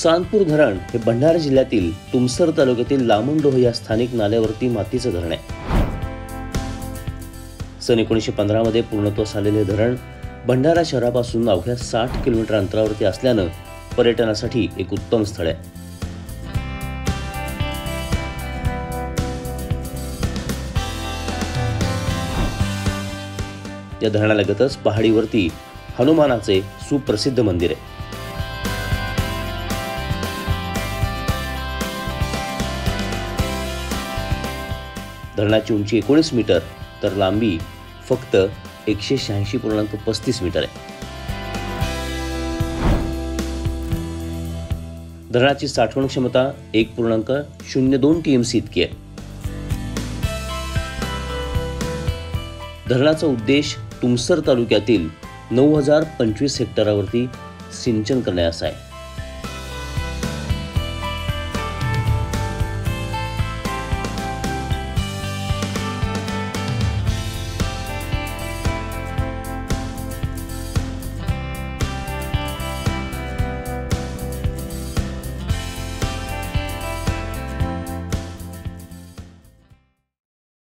चांदपूर धरण हे भंडारा जिल्ह्यातील तुमसर तालुक्यातील लामणडोह या स्थानिक नाल्यावरती मातीचं धरण आहे. सन 1915 मध्ये पूर्णत्वास आलेले धरण भंडारा शहरापासून अवघ्या 60 किलोमीटर अंतरावरती असल्यानं पर्यटनासाठी एक उत्तम स्थळ आहे. या धरणालगतच पहाडीवरती हनुमानाचे सुप्रसिद्ध मंदिर आहे. धरणाची उंची 19 मीटर तर लांबी फक्त 186.35 मीटर आहे. धरणाची साठवण क्षमता 1.02 TMC इतकी आहे. धरणाचा उद्देश तुमसर तालुक्यातील 9025 हेक्टरावरती सिंचन करण्याचा आहे.